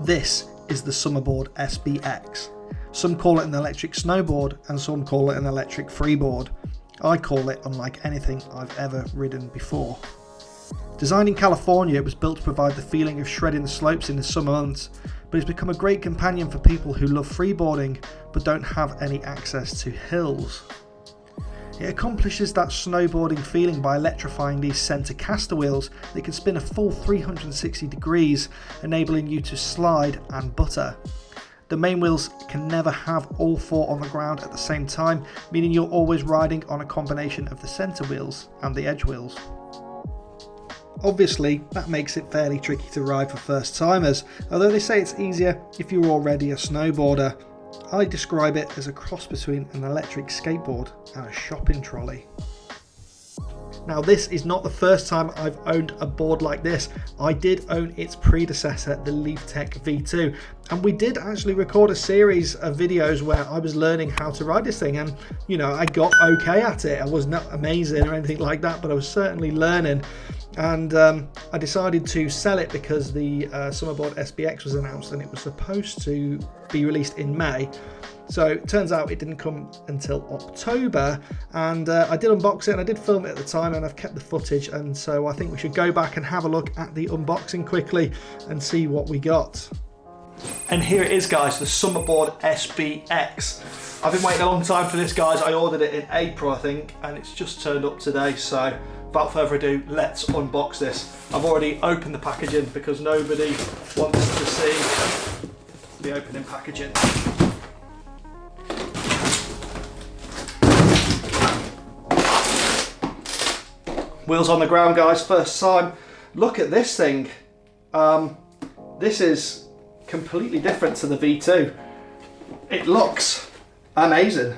This is the Summerboard SBX. Some call it an electric snowboard and some call it an electric freeboard. I call it unlike anything I've ever ridden before. Designed in California, it was built to provide the feeling of shredding the slopes in the summer months, but it's become a great companion for people who love freeboarding but don't have any access to hills. It accomplishes that snowboarding feeling by electrifying these centre caster wheels that can spin a full 360 degrees, enabling you to slide and butter. The main wheels can never have all four on the ground at the same time, meaning you're always riding on a combination of the centre wheels and the edge wheels. Obviously, that makes it fairly tricky to ride for first timers, although they say it's easier if you're already a snowboarder. I describe it as a cross between an electric skateboard and a shopping trolley. Now, this is not the first time I've owned a board like this. I did own its predecessor, the LeafTech V2, and we did actually record a series of videos where I was learning how to ride this thing, and I got okay at it. I was not amazing or anything like that, but I was certainly learning. And I decided to sell it because the Summerboard SBX was announced and it was supposed to be released in May. So it turns out it didn't come until October, and I did unbox it and I did film it at the time, and I've kept the footage, and so I think we should go back and have a look at the unboxing quickly and see what we got. And here it is, guys, the Summerboard SBX. I've been waiting a long time for this, guys. I ordered it in April, I think, and it's just turned up today, so without further ado, let's unbox this. I've already opened the packaging because nobody wants to see the opening packaging. Wheels on the ground, guys, first time. Look at this thing. This is completely different to the V2. It looks amazing,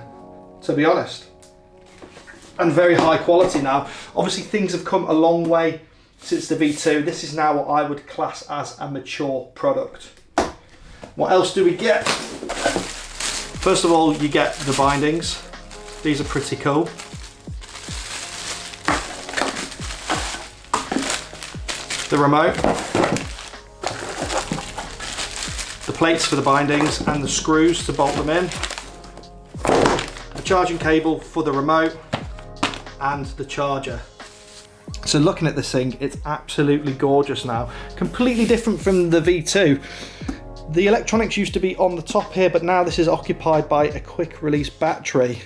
to be honest, and very high quality now. Obviously things have come a long way since the V2. This is now what I would class as a mature product. What else do we get? First of all, you get the bindings. These are pretty cool. The remote, the plates for the bindings and the screws to bolt them in, the charging cable for the remote, and the charger. So looking at this thing, it's absolutely gorgeous now. Completely different from the V2. The electronics used to be on the top here, but now this is occupied by a quick release battery.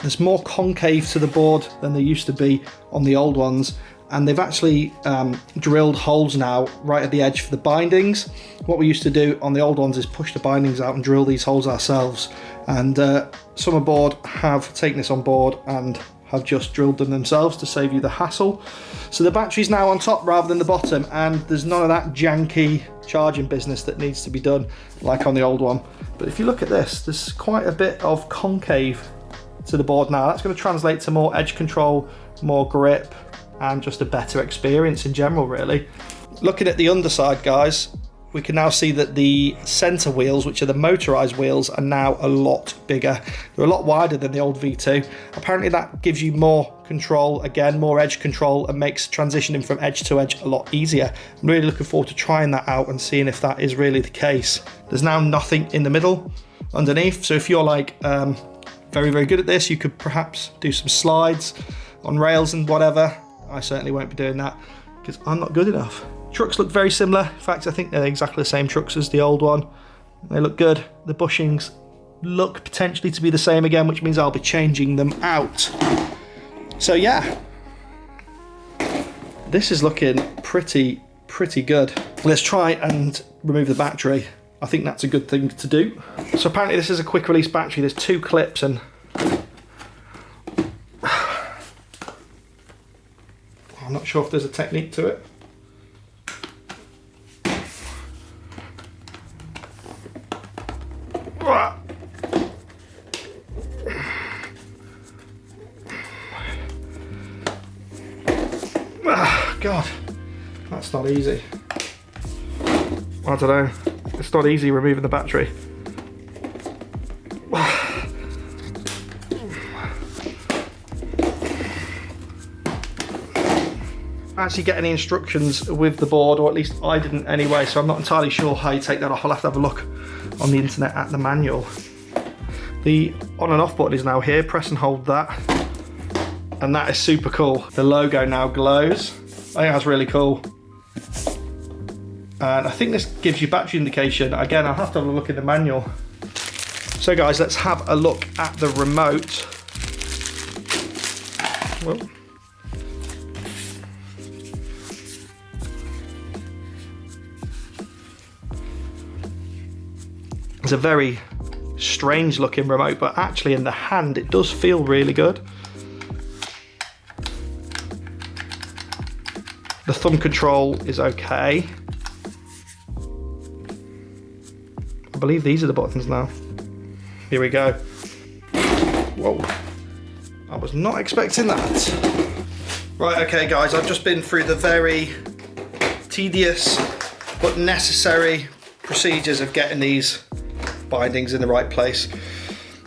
There's more concave to the board than there used to be on the old ones, and they've actually drilled holes now right at the edge for the bindings. What we used to do on the old ones is push the bindings out and drill these holes ourselves, and Summerboard have taken this on board and have just drilled them themselves to save you the hassle. So the battery's now on top rather than the bottom, and there's none of that janky charging business that needs to be done like on the old one. But if you look at this, there's quite a bit of concave to the board now. That's going to translate to more edge control, more grip, and just a better experience in general, really. Looking at the underside, guys, we can now see that the centre wheels, which are the motorised wheels, are now a lot bigger. They're a lot wider than the old V2. Apparently that gives you more control, again, more edge control, and makes transitioning from edge to edge a lot easier. I'm really looking forward to trying that out and seeing if that is really the case. There's now nothing in the middle underneath, so if you're like very, very good at this, you could perhaps do some slides on rails and whatever. I certainly won't be doing that because I'm not good enough. Trucks look very similar. In fact, I think they're exactly the same trucks as the old one. They look good. The bushings look potentially to be the same again, which means I'll be changing them out. So yeah, this is looking pretty good. Let's try and remove the battery. I think that's a good thing to do. So apparently this is a quick release battery. There's two clips, and I'm not sure if there's a technique to it. God, that's not easy. I don't know. It's not easy removing the battery. actually get any instructions with the board, or at least I didn't anyway, so I'm not entirely sure how you take that off. I'll have to have a look on the internet at the manual. The on and off button is now here. Press and hold that, and that is super cool. The logo now glows. I think that's really cool. And I think this gives you battery indication. Again, I'll have to have a look in the manual. So guys, let's have a look at the remote. Well, it's a very strange looking remote, but actually in the hand it does feel really good. The thumb control is okay. I believe these are the buttons now. Here we go. Whoa, I was not expecting that. Right, okay guys, I've just been through the very tedious but necessary procedures of getting these bindings in the right place.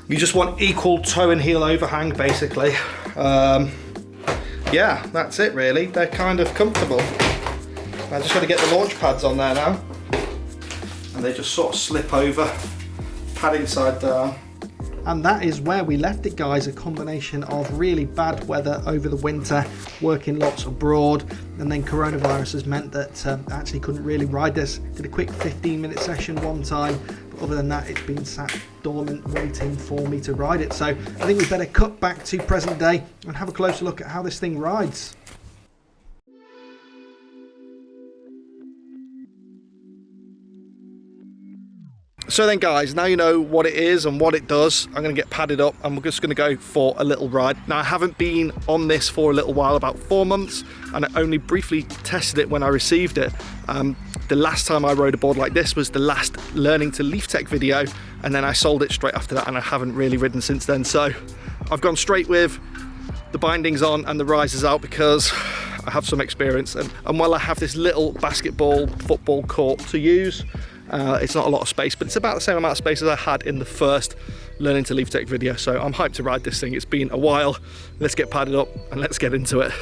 You just want equal toe and heel overhang basically. Yeah, that's it really. They're kind of comfortable. I just got to get the launch pads on there now, and they just sort of slip over, padding side down. And that is where we left it guys, a combination of really bad weather over the winter, working lots abroad, and then coronavirus has meant that I actually couldn't really ride this. Did a quick 15-minute session one time, but other than that it's been sat dormant waiting for me to ride it. So I think we better cut back to present day and have a closer look at how this thing rides. So then guys, now you know what it is and what it does. I'm going to get padded up and we're just going to go for a little ride. Now I haven't been on this for a little while, about 4 months, and I only briefly tested it when I received it. The last time I rode a board like this was the last Learning to Leaf Tech video, and then I sold it straight after that, and I haven't really ridden since then. So I've gone straight with the bindings on and the risers out because I have some experience, and while I have this little basketball football court to use, it's not a lot of space, but it's about the same amount of space as I had in the first Learning to Leaf Tech video. So I'm hyped to ride this thing. It's been a while. Let's get padded up and let's get into it.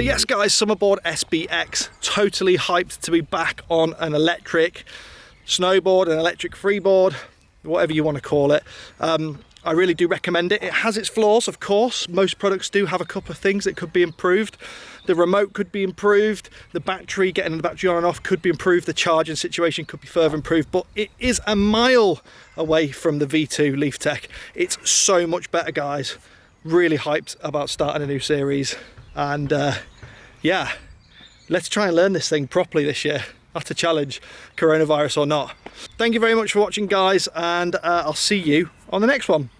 Yes guys, Summerboard SBX, totally hyped to be back on an electric snowboard, an electric freeboard, whatever you want to call it. I really do recommend it. It has its flaws, of course. Most products do have a couple of things that could be improved. The remote could be improved, the battery, getting the battery on and off could be improved, the charging situation could be further improved, but it is a mile away from the V2 Leaf Tech. It's so much better guys. Really hyped about starting a new series, and yeah, let's try and learn this thing properly this year. That's a challenge, coronavirus or not. Thank you very much for watching, guys, and I'll see you on the next one.